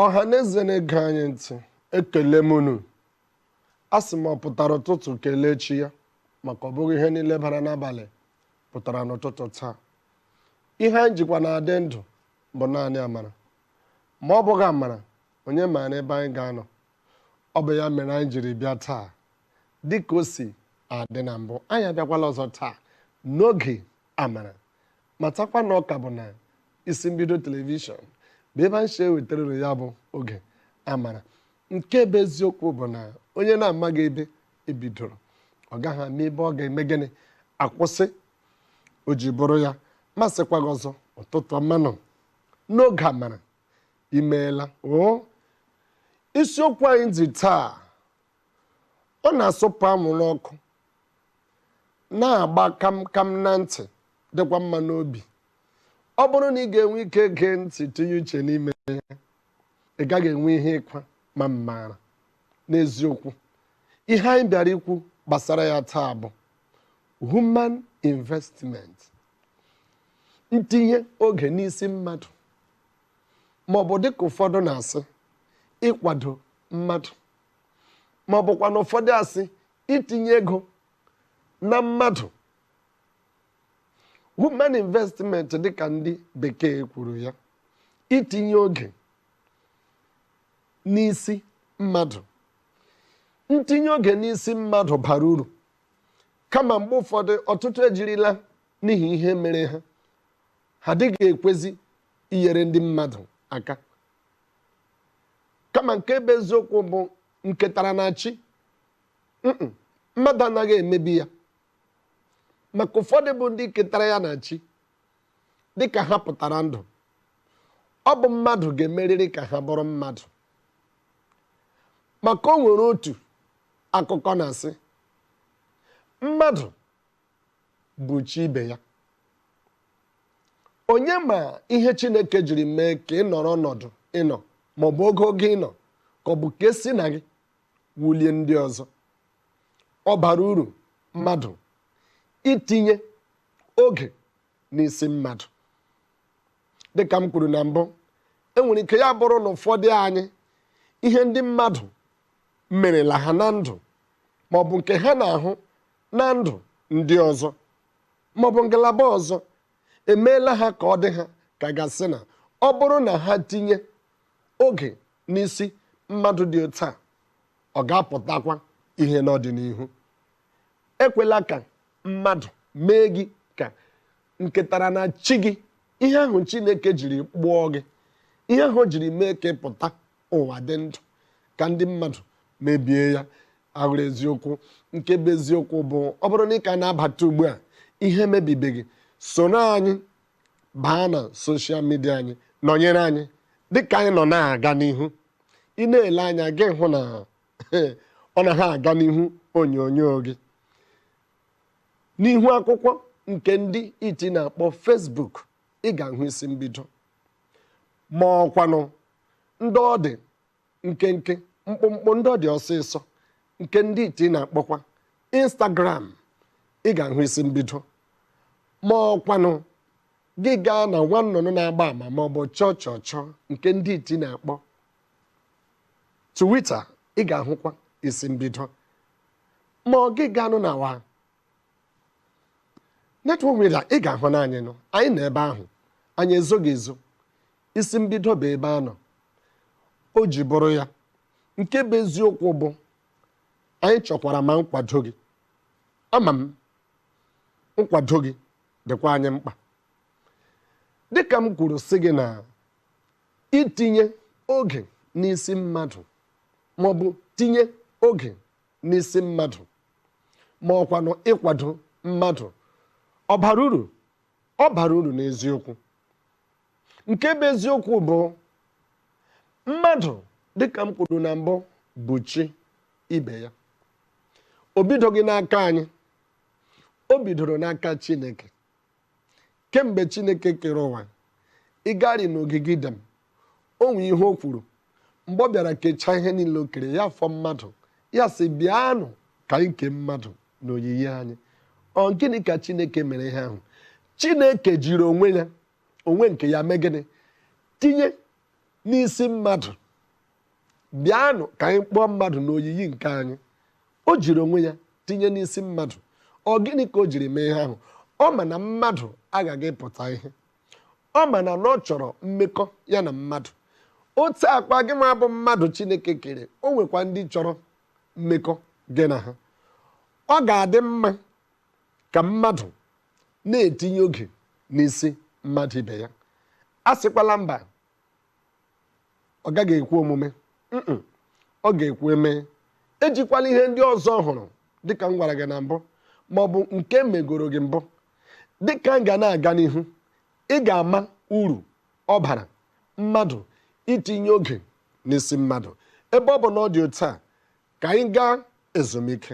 Ọhaneze na-ege anyị ntị, ekele m unu. Asị m ọ pụtara ụtụtụ kelee chi ya, maka ọ bụghị ihe niile bara n'abalị pụtara n'ụtụtụ taa. Ihe anyị jikwa na-adị ndụ bụ naanị amara. Ma ọ bụghị amara, onye maara ebe anyị ga-anọ. Ọ bụ ya mere anyị jiri bịa taa dịka o si adị na mbụ. Anyị abịakwala ọzọ taa n'oge amara. Matakwa na ọka bụ na isi mbido telivishọn bụ ebe anyị si ewetara unu ya bụ oge amara. Nke bụ eziokwu bụ na onye na-amaghị ebe ebidoro, ọ gaghị ama ebe ọ ga-eme gịnị akwụsị. O ji bụrụ ya masịkwa gị ọzọ ụtụtụ mmanụ n'oge amara. Imeela isiokwu anyị dị taa, ọ na-asụpụ amụrụ ọkụ, na-agba kam na ntị, dịkwa mma n'obi. Ọ bụrụ na ị ga-enwe ike gee ntị tinye uche n'ime ya, ị gaghị enwe ihe ịkwa ma mmara. N'eziokwu, ihe anyị bịara ikwu gbasara ya taa bụ human investment, ntinye oge n'isi mmadụ, ma ọ bụ dịka ụfọdụ na-asị ịkwado mmadụ, ma ọ bụkwa na ụfọdụ asị itinye ego na mmadụ. Human investment dịka ndị bekee kwuru ya, itinye oge n'isi mmadụ. Ntinye oge n'isi mmadụ bara uru, kama mgbe ụfọdụ ọtụtụ ejirila n'ihi ihe mere ha adịghị ekwezi inyere ndị mmadụ aka. Kama nke bụ eziokwu bụ nketara na chi, mmadụ anaghị emebi ya. Maka ụfọdụ bụ ndị ketara ya na chi, dịka ha pụtara ndụ, ọ bụ mmadụ ga-emerịrị ka ha bụrụ mmadụ. Maka o nwere otu akụkọ na-asị, mmadụ bụ chi ibe ya. Onye ma ihe Chineke jiri mee ka ị nọrọ ọnọdụ ịnọ, maọbụ oge ịnọ, ka ọ bụ ka esi na gị wulie ndị ọzọ. Ọ bara uru mmadụ itinye oge n'isi mmadụ. Dịka m kwuru na mbụ, enwere ike ya bụrụ na ụfọdụ anyị ihe ndị mmadụ merela ha na ndụ, maọbụ nke ha na-ahụ na ndụ ndị ọzọ, maọbụ ngalaba ọzọ, emeela ha ka ọ dị ha ka gasị na ọ bụrụ na ha tinye oge n'isi mmadụ dị otu a, ọ ga-apụtakwa ihe n'ọdịnihu. Ekwela ka mmadụ mee gị ka nketara na chi gị, ihe ahụ Chineke jiri kpụọ gị, ihe ahụ jiri mee ka ịpụta ụwa dị ndụ, ka ndị mmadụ mebie ya. Ahụrụ eziokwu. Nke bụ eziokwu bụ, ọ bụrụ na ị ka na-abata ugbu a, ihe mebibeghị, soro anyị baa na soshal midia anyị, nọnyere anyị dịka anyị nọ na-aga n'ihu. Ị na-ele anya gị hụ na ọ na ha aga n'ihu onyonyo gị, n'ihu akwụkwọ nke ndị iti na-akpọ Facebook. Ị ga-ahụ isi mbido, ma ọkwanụ ndị ọ dị nkenke, mkpụmkpụ ndị ọ dị ọsịsọ, nke ndị iti na-akpọkwa Instagram. Ị ga-ahụ isi mbido. Ma ọkwanụ gị gaa na nwa nnụnụ na-agba ama, ma ọ bụ chọọ nke ndị iti na-akpọ Twitter. Ị ga-ahụkwa isi mbido. Ma ọ gị gaanụ na wa netwọk media, ị ga-ahụ na anyị nọ, anyị nọ ebe ahụ, anyị ezoghị ezo. Isi mbido bụ ebe a nọ. O ji bụrụ ya, nke bụ eziokwu bụ, anyị chọkwara ma nkwado gị. Ama m nkwado gị dịkwa anyị mkpa. Dịka m kwuru sị gị na itinye oge n'isi mmadụ, maọbụ tinye oge n'isi mmadụ, ma ọkwanụ ịkwado mmadụ, ọ bara uru. Ọ bara uru n'eziokwu. Nke bụ eziokwu bụ, mmadụ dịka m kwuru na mbụ bụ chi ibe ya. O bidoghị n'aka anyị, o bidoro n'aka Chineke. Kemgbe Chineke kere ụwa, ịgari n'ogige Idem, o nwee ihe o kwuru mgbe ọ bịara kechaa ihe niile o kere, ya afọ mmadụ, ya sị bịanụ ka anyị kee mmadụ n'oyiyi anyị. Ọ gịnị ka Chineke mere ihe ahụ? Chineke jiri onwe ya, onwe nke ya mee gịnị? Tinye n'isi mmadụ bịanụ ka anyị kpọọ mmadụ n'oyiyi nke anyị. O jiri onwe ya tinye n'isi mmadụ. Ọ gịnị ka o jiri mee ihe ahụ? Ọ ma na mmadụ agaghị pụta ihe. Ọ ma na ọ chọrọ mmekọ ya na mmadụ. Otu akpa gị ma bụ mmadụ Chineke kere, o nwekwa ndị chọrọ mmekọ gị na ha. Ọ ga-adị mma ka mmadụ na-etinye oge n'isi mmadụ ibe ya. A sịkwala mba, ọ gaghị ekwe omume. Ọ ga-ekwe eme. Ejikwala ihe ndị ọzọ hụrụ dịka m gwara gị na mbụ, ma ọ bụ nke megoro gị mbụ. Dịka m ga na-aga n'ihu, ị ga-ama uru ọ bara mmadụ itinye oge n'isi mmadụ. Ebe ọ bụ na ọ dị otu a, ka anyị gaa ezumike.